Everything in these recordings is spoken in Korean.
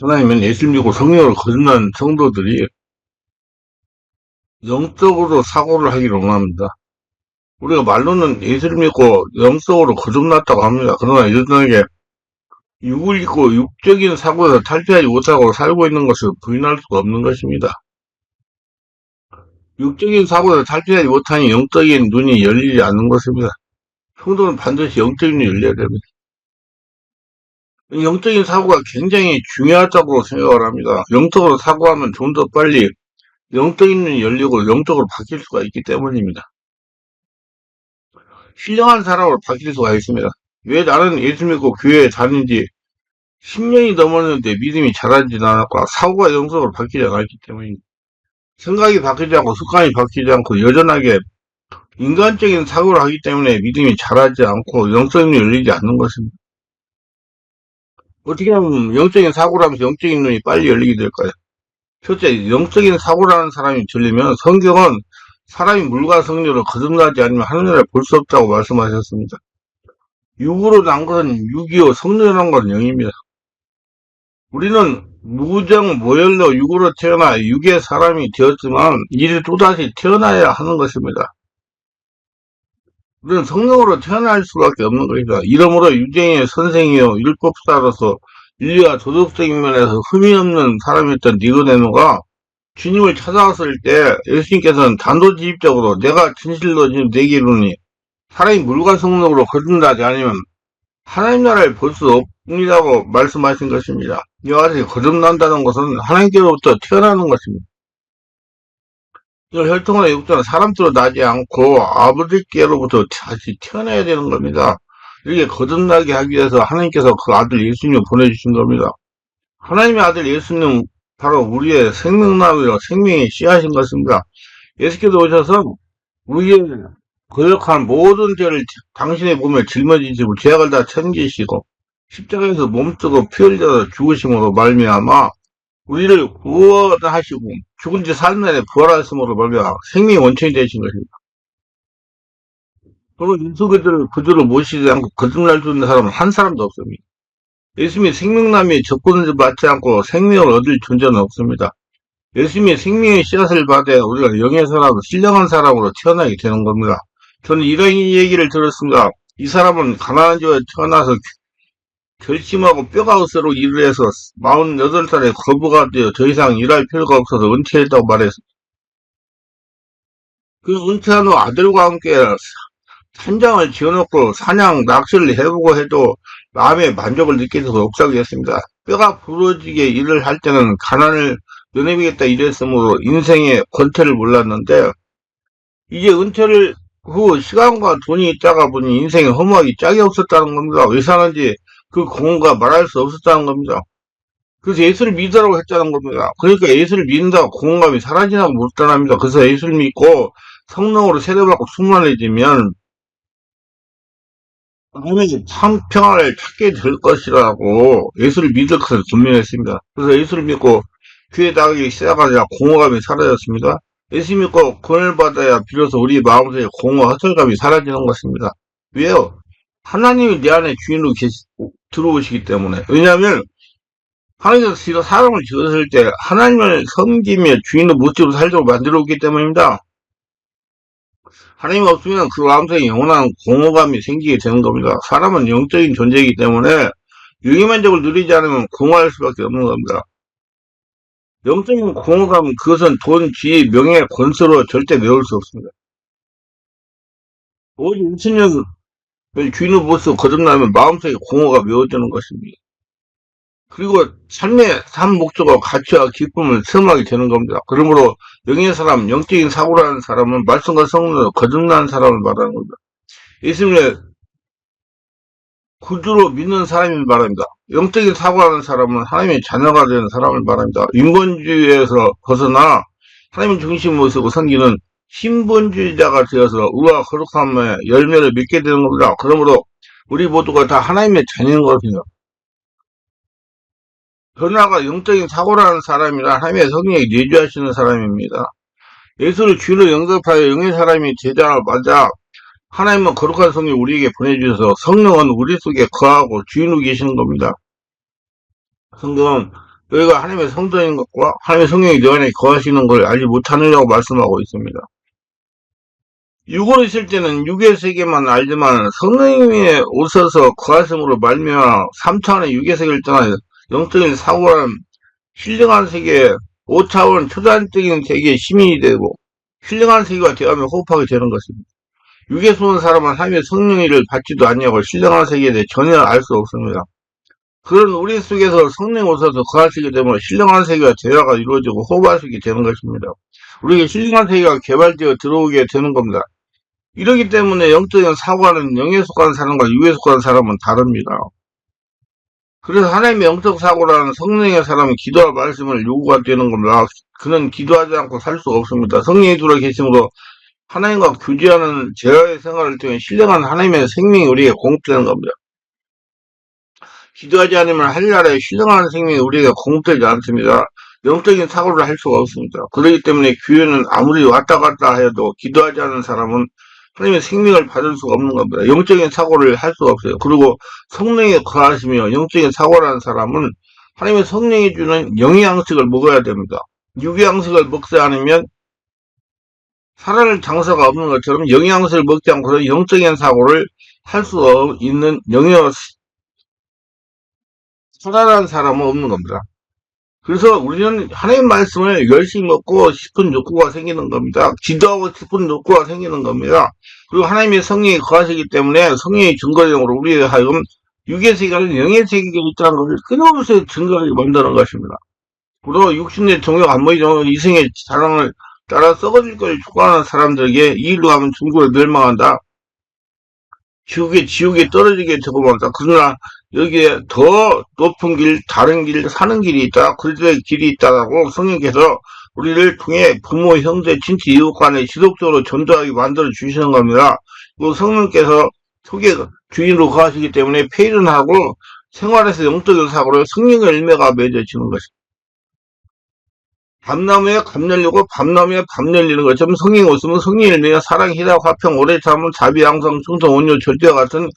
하나님은 예수를 믿고 성령으로 거듭난 성도들이 영적으로 사고를 하기를 원합니다. 우리가 말로는 예수를 믿고 영적으로 거듭났다고 합니다. 그러나 여전하게 육을 입고 육적인 사고에서 탈피하지 못하고 살고 있는 것을 부인할 수가 없는 것입니다. 육적인 사고에서 탈피하지 못하니 영적인 눈이 열리지 않는 것입니다. 성도는 반드시 영적인 눈이 열려야 됩니다. 영적인 사고가 굉장히 중요하다고 생각을 합니다. 영적으로 사고하면 좀 더 빨리 영적인 눈이 열리고 영적으로 바뀔 수가 있기 때문입니다. 신령한 사람으로 바뀔 수가 있습니다. 왜 나는 예수 믿고 교회에 다닌 지 10년이 넘었는데 믿음이 자라지는 않았고 사고가 영적으로 바뀌지 않았기 때문입니다. 생각이 바뀌지 않고 습관이 바뀌지 않고 여전하게 인간적인 사고를 하기 때문에 믿음이 자라지 않고 영적인 눈이 열리지 않는 것입니다. 어떻게 하면 영적인 사고를 하면서 영적인 눈이 빨리 열리게 될까요? 첫째, 영적인 사고라는 사람이 들리면 성경은 사람이 물과 성령으로 거듭나지 않으면 하늘나라를 볼 수 없다고 말씀하셨습니다. 육으로 난 것은 육이요, 성령으로 난 것은 영입니다. 우리는 무정 모혈로 육으로 태어나 육의 사람이 되었지만 이제 또다시 태어나야 하는 것입니다. 우리는 성령으로 태어날 수밖에 없는 것이다. 이러므로 유대인의 선생이요 율법사로서 인류와 도덕적인 면에서 흠이 없는 사람이었던 니고데모가 주님을 찾아왔을 때 예수님께서는 단도직입적으로 내가 진실로 지금 내게 이르노니 사람이 물과 성령으로 거듭나지 않으면 하나님 나라를 볼 수 없니라고 말씀하신 것입니다. 이와 같이 거듭난다는 것은 하나님께로부터 태어나는 것입니다. 이걸 혈통의 육자는 사람들로 나지 않고 아버지께로부터 다시 태어나야 되는 겁니다. 이렇게 거듭나게 하기 위해서 하나님께서 그 아들 예수님을 보내주신 겁니다. 하나님의 아들 예수님은 바로 우리의 생명나무요 생명의 씨앗인 것입니다. 예수께서 오셔서 우리의 거역한 모든 죄를 당신의 몸에 짊어지시고 죄악을 다 챙기시고 십자가에서 몸쓰고 피 흘려서 죽으심으로 말미암아 우리를 구원하시고 죽은 지 3일만에 부활하심으로 말미암아 생명의 원천이 되신 것입니다. 그리고 예수 그들을 모시지 않고 거듭날 수 있는 사람은 한 사람도 없습니다. 예수님이 생명나무의 접근을 받지 않고 생명을 얻을 존재는 없습니다. 예수님이 생명의 씨앗을 받아야 우리가 영의 사람으로 신령한 사람으로 태어나게 되는 겁니다. 저는 이런 얘기를 들었습니다. 이 사람은 가난한 집에 태어나서 결심하고 뼈가 없어로 일을 해서 48살에 거부가 되어 더 이상 일할 필요가 없어서 은퇴했다고 말했습니다. 그 은퇴한 후 아들과 함께 산장을 지어놓고 사냥, 낚시를 해보고 해도 마음의 만족을 느낄 수가 없다고 했습니다. 뼈가 부러지게 일을 할 때는 가난을 면해보겠다 이랬으므로 인생의 권태를 몰랐는데 이제 은퇴를 후 시간과 돈이 있다가 보니 인생의 허무하기 짝이 없었다는 겁니다. 왜 사는지 그 공허가 말할 수 없었다는 겁니다. 그래서 예수를 믿으라고 했다는 겁니다. 그러니까 예수를 믿는다고 공허감이 사라지나고 못다합니다. 그래서 예수를 믿고 성령으로 세례받고 충만해지면 마음의 참 평화를 찾게 될 것이라고 예수를 믿을 것을 분명했습니다. 그래서 예수를 믿고 교회 나가기 시작하자 공허감이 사라졌습니다. 예수 믿고 구원을 받아야 비로소 우리 마음속에 공허 허탈감이 사라지는 것입니다. 왜요? 하나님이 내 안에 주인으로 들어오시기 때문에. 왜냐하면 하나님께서 사람을 지었을 때 하나님을 섬기며 주인의 모습으로 살도록 만들었기 때문입니다. 하나님 없으면 그 마음속에 영원한 공허감이 생기게 되는 겁니다. 사람은 영적인 존재이기 때문에 유의 만족을 누리지 않으면 공허할 수밖에 없는 겁니다. 영적인 공허감은 그것은 돈, 지위, 명예, 권세로 절대 메울 수 없습니다. 오직 예수님 주인의 모습 거듭나면 마음속에 공허가 메워지는 것입니다. 그리고 삶의 삶 목적과 가치와 기쁨을 체험하게 되는 겁니다. 그러므로 영의 사람, 영적인 사고라는 사람은 말씀과 성령으로 거듭난 사람을 말하는 겁니다. 예수님의 구주로 믿는 사람을 말합니다. 영적인 사고라는 사람은 하나님의 자녀가 되는 사람을 말합니다. 인본주의에서 벗어나 하나님의 중심으로 쓰고 섬기는 신본주의자가 되어서 의와 거룩함의 열매를 맺게 되는 겁니다. 그러므로 우리 모두가 다 하나님의 자녀인 것입니다. 변화가 영적인 사고라는 사람이라 하나님의 성령이 내주하시는 사람입니다. 예수를 주로 영접하여 영의 사람이 되자마자 하나님은 거룩한 성령 우리에게 보내주셔서 성령은 우리 속에 거하고 주인으로 계시는 겁니다. 성경은 여기가 하나님의 성전인 것과 하나님의 성령이 내 안에 거하시는 걸 알지 못하느냐고 말씀하고 있습니다. 육으로 있을 때는 육의 세계만 알지만 성령님이 오셔서 거하심으로 말미암아 3차원의 육의 세계를 떠나 영적인 사고라는 신령한 세계, 5차원 초자연적인 세계의 시민이 되고 신령한 세계와 대하며 호흡하게 되는 것입니다. 육에서 온 사람은 하나님의 성령의를 받지도 않냐고 신령한 세계에 대해 전혀 알 수 없습니다. 그런 우리 속에서 성령 오셔서 거하시게 되면 신령한 세계와 대화가 이루어지고 호흡하시게 되는 것입니다. 우리에게 신령한 세계가 개발되어 들어오게 되는 겁니다. 이러기 때문에 영적인 사고하는 영에 속한 사람과 육에 속한 사람은 다릅니다. 그래서 하나님의 영적 사고라는 성령의 사람은 기도와 말씀을 요구가 되는 겁니다. 그는 기도하지 않고 살 수가 없습니다. 성령이 들어 계심으로 하나님과 교제하는 제어의 생활을 통해 신령한 하나님의 생명이 우리에게 공급되는 겁니다. 기도하지 않으면 하늘나라의 신령한 생명이 우리에게 공급되지 않습니다. 영적인 사고를 할 수가 없습니다. 그렇기 때문에 교회는 아무리 왔다 갔다 해도 기도하지 않은 사람은 하나님의 생명을 받을 수가 없는 겁니다. 영적인 사고를 할 수가 없어요. 그리고 성령에 거하시며 영적인 사고라는 사람은 하나님의 성령이 주는 영의 양식을 먹어야 됩니다. 육의 양식을 먹지 않으면 살아날 장사가 없는 것처럼 영의 양식을 먹지 않고서 영적인 사고를 할 수 있는 영의 살아난 사람은 없는 겁니다. 그래서 우리는 하나님 말씀을 열심히 먹고 싶은 욕구가 생기는 겁니다. 기도하고 싶은 욕구가 생기는 겁니다. 그리고 하나님의 성령이 거하시기 때문에 성령의 증거용으로 우리에 하여금 육의 세계는 영의 세계에 있다는 것을 끊임없이 증거하게 만드는 것입니다. 그리고 육신의 정욕 안모의 정욕 이생의 자랑을 따라 썩어질 것을 추구하는 사람들에게 이 일로 하면 중국에 멸망한다. 지옥에 떨어지게 되고 말다. 그러나 여기에 더 높은 길, 다른 길, 사는 길이 있다. 그들의 길이 있다라고 성령께서 우리를 통해 부모, 형제, 친지, 이웃 간에 지속적으로 전도하게 만들어 주시는 겁니다. 그 성령께서 속에 주인으로 거하시기 때문에 폐일은 하고 생활에서 영적인 사고로 성령의 열매가 맺어지는 것입니다. 밤나무에 감 열리고 밤나무에 밤 열리는 것처럼 성령이 없으면 성령의 열매가 사랑, 희락, 화평, 오래 참음, 자비, 양성, 충성, 온유, 절제와 같은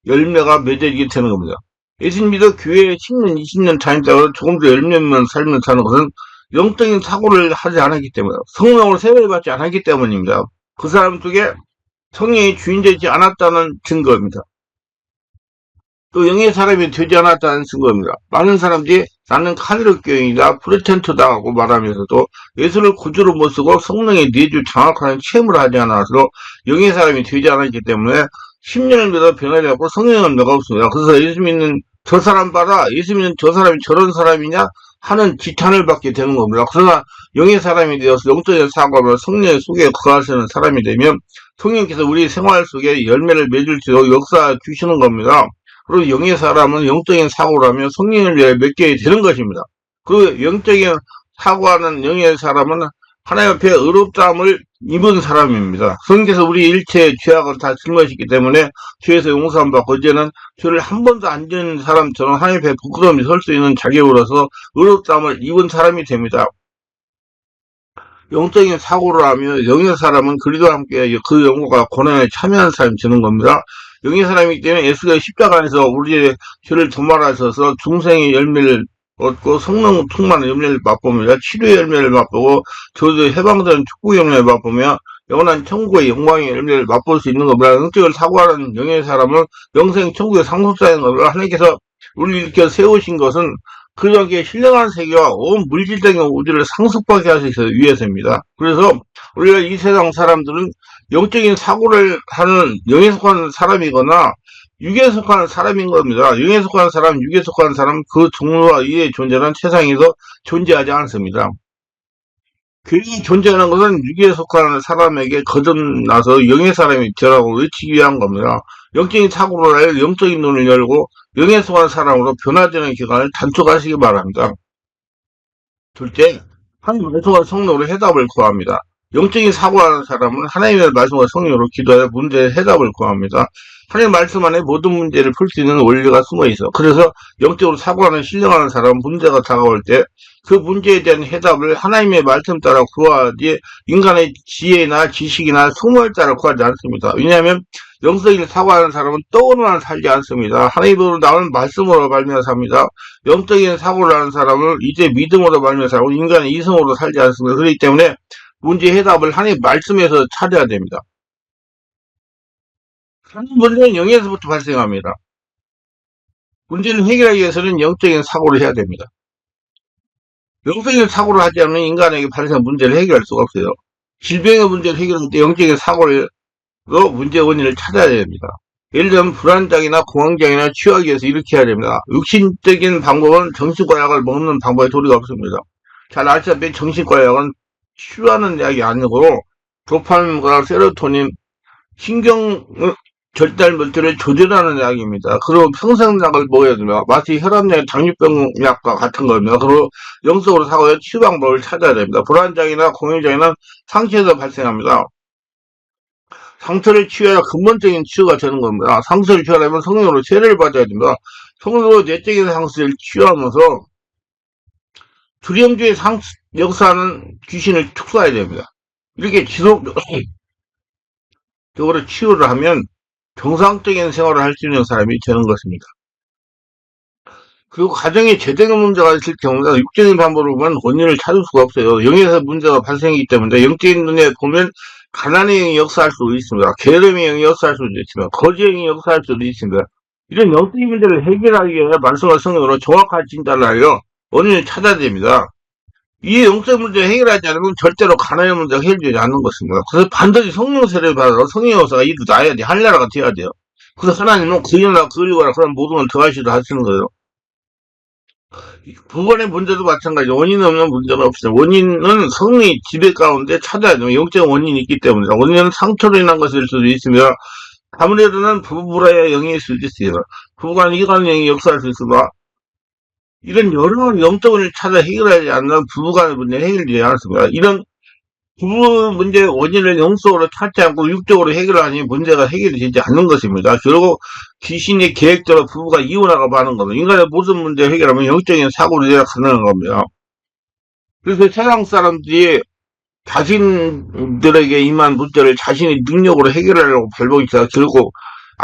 열매가 맺어지게 되는 겁니다. 예수님도 교회에 10년, 20년 다녔다고 조금 더 열매만 살면 사는 것은 영적인 사고를 하지 않았기 때문에 성령으로 세례를 받지 않았기 때문입니다. 그 사람 속에 성령이 주인되지 않았다는 증거입니다. 또 영의 사람이 되지 않았다는 증거입니다. 많은 사람들이 나는 카톨릭 교인이다, 프로테스탄트다 하고 말하면서도 예수를 구주로 못 쓰고 성령의 내주 장악하는 체험을 하지 않아서 영의 사람이 되지 않았기 때문에 10년을 믿어 변하지 않고 성령은 내가 없습니다. 그래서 예수 믿는 저 사람 봐라, 예수 믿는 저 사람이 저런 사람이냐 하는 지탄을 받게 되는 겁니다. 그러나 영의 사람이 되어서 영적인 사고로 성령의 속에 거하시는 사람이 되면 성령께서 우리 생활 속에 열매를 맺을수록 역사 주시는 겁니다. 그리고 영의 사람은 영적인 사고라면 성령을 위해 맺게 되는 것입니다. 그 영적인 사고하는 영의 사람은 하나님 앞에 의롭다함을 입은 사람입니다. 성령께서 우리 일체의 죄악을 다 짊어지기 때문에 죄에서 용서함 받고 이제는 죄를 한 번도 안 지은 사람처럼 하나님 앞에 부끄러움이 설 수 있는 자격으로서 의롭다함을 입은 사람이 됩니다. 영적인 사고를 하며 영의 사람은 그리스도와 함께 그 영광과 고난에 참여하는 사람이 되는 겁니다. 영의 사람이기 때문에 예수가 십자가에서 우리의 죄를 도말하셔서 중생의 열매를 얻고 성령 충만의 열매를 맛보며 치료의 열매를 맛보고 저도 해방되는 축복의 열매를 맛보며 영원한 천국의 영광의 열매를 맛볼 수 있는 겁니다. 영적을 사고하는 영의 사람은 영생 천국의 상속자인 겁니다. 하나님께서 우리를 이렇게 세우신 것은 그렇게 신령한 세계와 온 물질적인 우주를 상속받게 하시기 위해서입니다. 그래서 우리가 이 세상 사람들은 영적인 사고를 하는 영에 속한 사람이거나 육에 속한 사람인 겁니다. 영에 속한 사람, 육에 속한 사람 그 종류와 이의 존재는 세상에서 존재하지 않습니다. 괜히 존재하는 것은 육에 속한 사람에게 거듭나서 영의 사람이 되라고 외치기 위한 겁니다. 영적인 사고를 하여 영적인 눈을 열고 영에 속한 사람으로 변화되는 기간을 단축하시기 바랍니다. 둘째, 하나님의 말씀과 성령으로 해답을 구합니다. 영적인 사고하는 사람은 하나님의 말씀과 성령으로 기도하여 문제의 해답을 구합니다. 하나님 말씀 안에 모든 문제를 풀 수 있는 원리가 숨어 있어. 그래서 영적으로 사고하는 신령하는 사람은 문제가 다가올 때 그 문제에 대한 해답을 하나님의 말씀 따라 구하지 인간의 지혜나 지식이나 소문을 따라 구하지 않습니다. 왜냐하면 영적인 사고하는 사람은 떠오르만 살지 않습니다. 하나님으로 나오는 말씀으로 말미암아 삽니다. 영적인 사고를 하는 사람은 이제 믿음으로 말미암아 살고 인간의 이성으로 살지 않습니다. 그렇기 때문에 문제 해답을 하나님 말씀에서 찾아야 됩니다. 문제는 영에서부터 발생합니다. 문제를 해결하기 위해서는 영적인 사고를 해야 됩니다. 영적인 사고를 하지 않으면 인간에게 발생한 문제를 해결할 수가 없어요. 질병의 문제를 해결할 때 영적인 사고로 문제 원인을 찾아야 됩니다. 예를 들면 불안장애나 공황장애나 치유하기 위해서 이렇게 해야 됩니다. 육신적인 방법은 정신과 약을 먹는 방법에 도리가 없습니다. 잘 아시다시피 정신과 약은 치유하는 약이 아니고 도파민과 세로토닌, 신경 절달 물질을 조절하는 약입니다. 그리고 평생약을 먹어야 됩니다. 마치 혈압약, 당뇨병 약과 같은 겁니다. 그리고 영적으로 사고의 치유 방법을 찾아야 됩니다. 불안장애나 공황장애는 상처에서 발생합니다. 상처를 치유해야 근본적인 치유가 되는 겁니다. 상처를 치유하려면 성령으로 세례를 받아야 됩니다. 성령으로 내적인 상처를 치유하면서 두령주의 역사하는 귀신을 축소해야 됩니다. 이렇게 지속적으로 치유를 하면 정상적인 생활을 할 수 있는 사람이 되는 것입니다. 그리고 가정에 제대로 문제가 있을 경우는 육적인 방법으로 보면 원인을 찾을 수가 없어요. 영에서 문제가 발생하기 때문에 영적인 눈에 보면 가난의 영이 역사할 수도 있습니다. 게으름의 영이 역사할 수도 있습니다. 거지의 영이 역사할 수도 있습니다. 이런 영적인 문제를 해결하기 위해 말씀과 성령으로 정확한 진단을 하여 원인을 찾아야 됩니다. 이 영적 문제를 해결하지 않으면 절대로 가난의 문제가 해결되지 않는 것입니다. 그래서 반드시 성령 세례를 받아서 성령 역사가 일어나야 돼. 할례가 되어야 돼요. 그래서 하나님은 그 일이나 그 일과나 그런 모든 걸 더하시도 하시는 거예요. 부관의 문제도 마찬가지죠. 원인 없는 문제는 없어요. 원인은 성리 지배 가운데 찾아야 돼요. 영적 원인이 있기 때문에. 원인은 상처로 인한 것일 수도 있으며, 아무래도는 부부라의 영일 수도 있어요. 부부간 이간 영이 역사할 수 있으며, 이런 여러 영적 원인을 찾아 해결하지 않는 부부간의 문제는 해결되지 않습니다. 이런 부부 문제의 원인을 영적으로 찾지 않고 육적으로 해결하니 문제가 해결되지 않는 것입니다. 결국 귀신의 계획대로 부부가 이혼하고 마는 겁니다. 인간의 모든 문제를 해결하면 영적인 사고로 해야 가능한 겁니다. 그래서 세상 사람들이 자신들에게 임한 문제를 자신의 능력으로 해결하려고 발버둥치다가 결국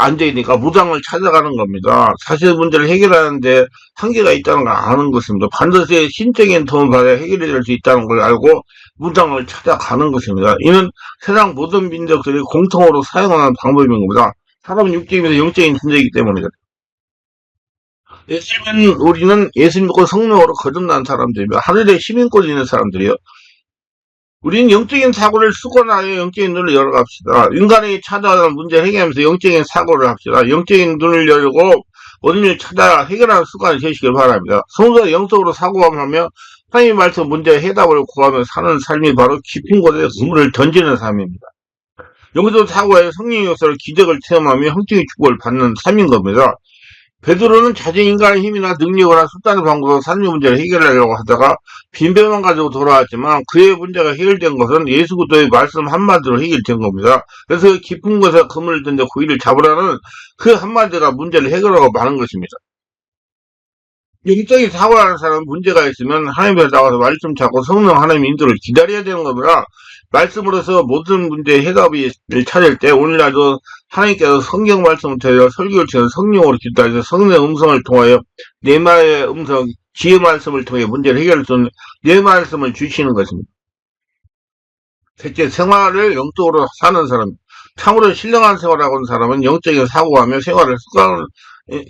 안 되니까 무당을 찾아가는 겁니다. 사실 문제를 해결하는데 한계가 있다는 걸 아는 것입니다. 반드시 신적인 도움을 받아야 해결이 될 수 있다는 걸 알고 무당을 찾아가는 것입니다. 이는 세상 모든 민족들이 공통으로 사용하는 방법인 겁니다. 사람은 육적이면서 영적인 존재이기 때문이다. 우리는 예수 믿고 성령으로 거듭난 사람들입니다. 하늘의 시민권이 있는 사람들이요. 우리는 영적인 사고를 쓰거나 영적인 눈을 열어갑시다. 인간이 찾아오는 문제를 해결하면서 영적인 사고를 합시다. 영적인 눈을 열고 원인을 찾아 해결하는 습관을 되시길 바랍니다. 성도가 영적으로 사고하며 하나님의 말씀 문제의 해답을 구하며 사는 삶이 바로 깊은 곳에 그물을 던지는 삶입니다. 영적 사고에 성령의 역사를 기적을 체험하며 형적인 축복을 받는 삶인 겁니다. 베드로는 자진 인간의 힘이나 능력이나 수단의 방법으로 삶의 문제를 해결하려고 하다가 빈배만 가지고 돌아왔지만 그의 문제가 해결된 것은 예수 그리스도의 말씀 한마디로 해결된 겁니다. 그래서 깊은 곳에 그물을 던져 고기를 잡으라는 그 한마디가 문제를 해결하고 마는 것입니다. 영적인 사고하는 사람은 문제가 있으면 하나님께 나와서 말씀 찾고 성령 하나님 인도를 기다려야 되는 겁니다. 말씀으로서 모든 문제의 해답을 찾을 때 오늘날도 하나님께서 성경 말씀을 통하여 설교를 통해 성령으로 기도하셔서 성령의 음성을 통하여 내 말의 음성, 지혜 말씀을 통해 문제를 해결할 수 있는 내 말씀을 주시는 것입니다. 셋째, 생활을 영적으로 사는 사람. 참으로 신령한 생활을 하는 사람은 영적인 사고하며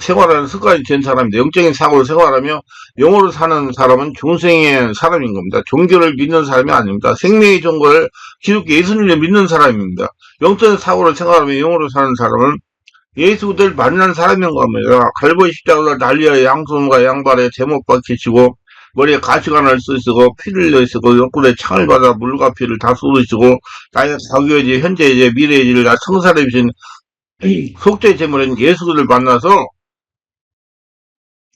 생활하는 습관이 된 사람입니다. 영적인 사고를 생활하며 영으로 사는 사람은 중생의 사람인 겁니다. 종교를 믿는 사람이 아닙니다. 생명의 종교를 기독교 예수님을 믿는 사람입니다. 영적인 사고를 생활하며 영으로 사는 사람은 예수 그리스도를 만난 사람인 겁니다. 갈보리 십자가를 난리하여 양손과 양발에 제목 박히시고 머리에 가시관을 쓰시고 피를 내시고 옆구리에 창을 받아 물과 피를 다 쏟으시고 나의 과거의 죄, 현재의 죄, 미래의 죄를 다 청산해 주신 속죄 제물인 예수 그리스도를 만나서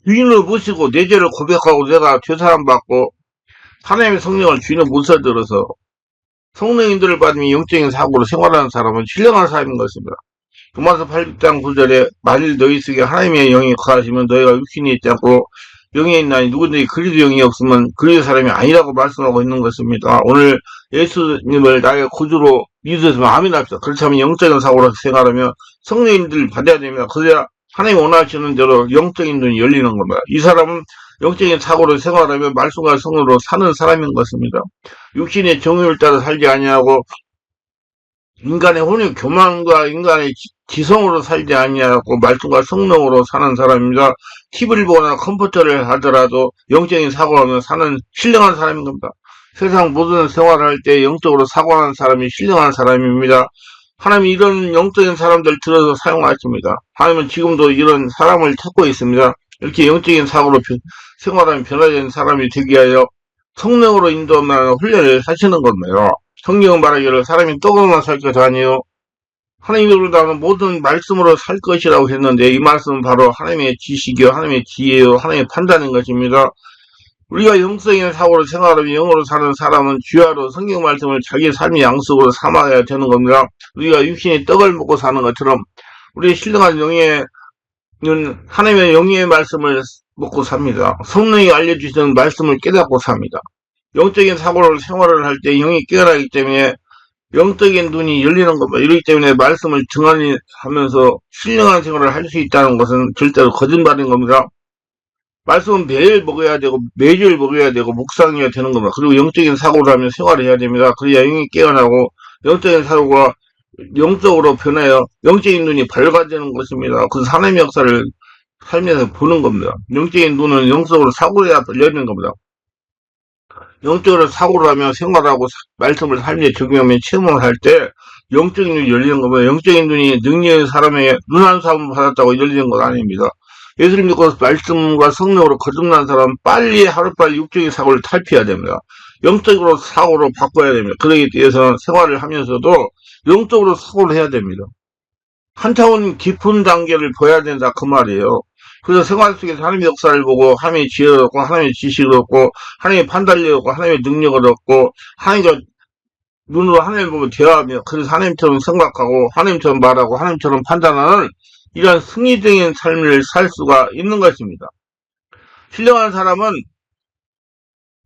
주인을 모시고 내 죄를 고백하고 내가 죄사함 받고 하나님의 성령을 주인의 못사 들어서 성령 인도를 받으며 영적인 사고로 생활하는 사람은 신령한 사람인 것입니다. 로마서 8장 9절에 만일 너희 속에 하나님의 영이 거하시면 너희가 육신이 있지 않고 영이 있나니 누구든지 그리스도 영이 없으면 그리스도 사람이 아니라고 말씀하고 있는 것입니다. 오늘 예수님을 나의 구주로 믿으시면 아멘 합시다. 그렇다면 영적인 사고로 생활하며 성령님들 받아야 됩니다. 그래야 하나님 원하시는 대로 영적인 눈이 열리는 겁니다. 이 사람은 영적인 사고로 생활하며 말씀과 성령으로 사는 사람인 것입니다. 육신의 정욕을 따라 살지 아니하고 인간의 혼의 교만과 인간의 지성으로 살지 아니하고 말씀과 성령으로 사는 사람입니다. TV를 보거나 컴퓨터를 하더라도 영적인 사고하면 사는 신령한 사람인 겁니다. 세상 모든 생활을 할 때 영적으로 사고하는 사람이 신령한 사람입니다. 하나님이 이런 영적인 사람들 들어서 사용하십니다. 하나님은 지금도 이런 사람을 찾고 있습니다. 이렇게 영적인 사고로 생활하면 변화된 사람이 되게 하여 성령으로 인도하는 훈련을 하시는 겁니다. 성경은 말하기를 사람이 떡으로만 살 것 아니요 하나님이 그러다는 모든 말씀으로 살 것이라고 했는데 이 말씀은 바로 하나님의 지식이요 하나님의 지혜요 하나님의 판단인 것입니다. 우리가 영적인 사고로 생활하며 영으로 사는 사람은 주야로 성경 말씀을 자기 삶의 양식으로 삼아야 되는 겁니다. 우리가 육신의 떡을 먹고 사는 것처럼 우리의 신령한 영예는 하나님의 영예의 말씀을 먹고 삽니다. 성령이 알려주시는 말씀을 깨닫고 삽니다. 영적인 사고를 생활을 할 때 영이 깨어나기 때문에 영적인 눈이 열리는 겁니다. 이러기 때문에 말씀을 증언히 하면서 신령한 생활을 할 수 있다는 것은 절대로 거짓말인 겁니다. 말씀은 매일 먹어야 되고 매일 먹어야 되고 묵상해야 되는 겁니다. 그리고 영적인 사고를 하며 생활을 해야 됩니다. 그래야 영이 깨어나고 영적인 사고가 영적으로 변하여 영적인 눈이 밝아지는 것입니다. 그래서 하나님의 역사를 살면서 보는 겁니다. 영적인 눈은 영적으로 사고를 해야 열리는 겁니다. 영적으로 사고를 하며 생활하고 말씀을 삶에 적용하며 체험을 할 때 영적인 눈이 열리는 겁니다. 영적인 눈이 능력의 사람에게 눈 한 사람 받았다고 열리는 건 아닙니다. 예수님 믿고 말씀과 성령으로 거듭난 사람은 빨리 하루빨리 육적인 사고를 탈피해야 됩니다. 영적으로 사고로 바꿔야 됩니다. 그러기 위해서는 생활을 하면서도 영적으로 사고를 해야 됩니다. 한 차원 깊은 단계를 보여야 된다 그 말이에요. 그래서 생활 속에서 하나님의 역사를 보고 하나님의 지혜를 얻고 하나님의 지식을 얻고 하나님의 판단력을 얻고 하나님의 능력을 얻고 하나님과 눈으로 하나님을 보고 대화하며 그래서 하나님처럼 생각하고 하나님처럼 말하고 하나님처럼 판단하는 이러한 승리적인 삶을 살 수가 있는 것입니다. 신령한 사람은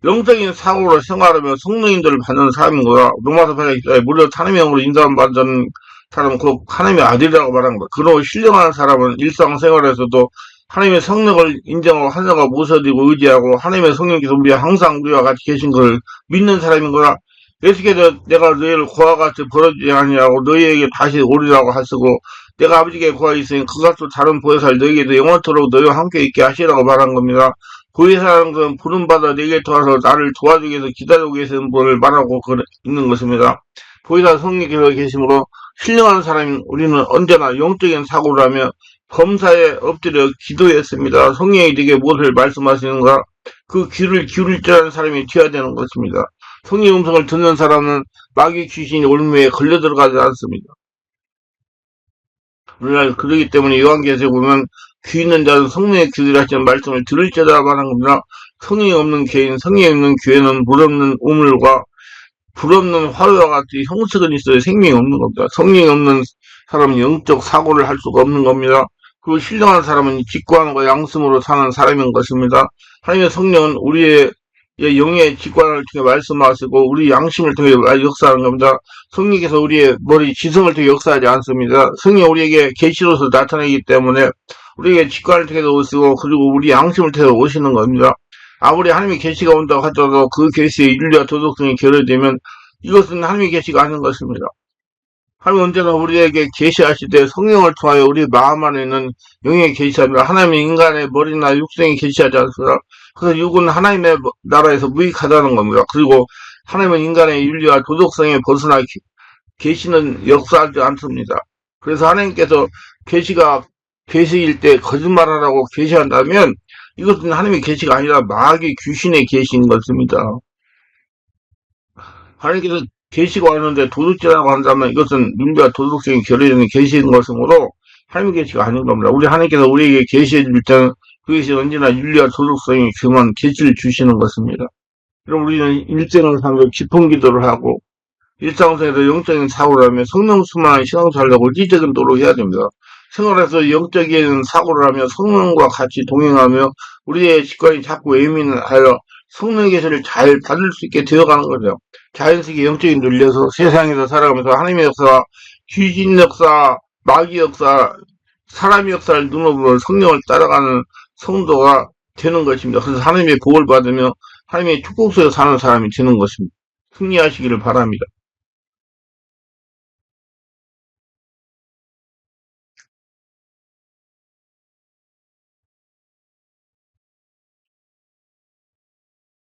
영적인 사고로 생활하며 성령인들을 받는 사람인 거야. 로마서 8장에 무려 하나님의 영으로 인도받는 사람은 그 하나님의 아들이라고 말하는 거야. 그리고 신령한 사람은 일상생활에서도 하나님의 성령을 인정하고 하나님과 모셔드리고 의지하고 하나님의 성령께서 항상 우리와 같이 계신 것을 믿는 사람인 거야. 예수께서 내가 너희를 고와 같이 벌어지지 아니하고 너희에게 다시 오리라고 하시고 내가 아버지께 구하였으니 그것도 다른 보혜사를 너희에게도 영원토록 너희와 함께 있게 하시라고 말한 겁니다. 보혜사라는 것은 부름받아 내게 도와서 나를 도와주기 위해서 기다리고 계시는 분을 말하고 있는 것입니다. 보혜사 성령께서 계심으로 신령한 사람인 우리는 언제나 영적인 사고를 하며 범사에 엎드려 기도했습니다. 성령이 네게 무엇을 말씀하시는가? 그 귀를 기울일 줄 아는 사람이 되어야 되는 것입니다. 성령의 음성을 듣는 사람은 마귀 귀신이 올무에 걸려 들어가지 않습니다. 우리가 그러기 때문에 요한계시록에 보면 귀 있는 자는 성령의 귀를 하시는 말씀을 들을지어다 말한 겁니다. 성령이 없는 개인, 성령이 없는 교회는 물 없는 우물과 불 없는 화로와 같이 형식은 있어도 생명이 없는 겁니다. 성령이 없는 사람은 영적 사고를 할 수가 없는 겁니다. 그리고 신령한 사람은 직관과 양심으로 사는 사람인 것입니다. 하나님의 성령은 우리의 영의 직관을 통해 말씀하시고 우리 양심을 통해 역사하는 겁니다. 성령께서 우리의 머리 지성을 통해 역사하지 않습니다. 성령 우리에게 계시로서 나타나기 때문에 우리에게 직관을 통해서 오시고 그리고 우리 양심을 통해 오시는 겁니다. 아무리 하나님의 계시가 온다고 하더라도 그 계시의 윤리와 도덕성이 결여되면 이것은 하나님의 계시가 아닌 것입니다. 하나님 언제나 우리에게 계시하실 때 성령을 통하여 우리 마음 안에 있는 영의 계시합니다. 하나님의 인간의 머리나 육성이 계시하지 않습니다. 그래서 육은 하나님의 나라에서 무익하다는 겁니다. 그리고 하나님은 인간의 윤리와 도덕성에 벗어나 계시는 역사하지 않습니다. 그래서 하나님께서 계시일 때 거짓말하라고 계시한다면 이것은 하나님의 계시가 아니라 마귀 귀신의 계시인 것입니다. 하나님께서 계시가 왔는데 도둑질하고 한다면 이것은 윤리와 도덕성이 결여되는 계시인 것이므로 하나님의 계시가 아닌 겁니다. 우리 하나님께서 우리에게 계시해 줄 때는 그것이 언제나 윤리와 도덕성이 겸한 계시를 주시는 것입니다. 그럼 우리는 일생을 살며 깊은 기도를 하고 일상생활에서 영적인 사고를 하면 성령 충만한 신앙생활을 의지적인 도로 해야 됩니다. 생활에서 영적인 사고를 하며 성령과 같이 동행하며 우리의 직관이 자꾸 예민하여 성령의 계시를 잘 받을 수 있게 되어가는 거죠. 자연스럽게 영적인 논리에서 세상에서 살아가면서 하나님의 역사, 귀신 역사, 마귀 역사, 사람의 역사를 눈으로 성령을 따라가는 성도가 되는 것입니다. 그래서 하나님의 복을 받으며 하나님의 축복 속에 사는 사람이 되는 것입니다. 승리하시기를 바랍니다.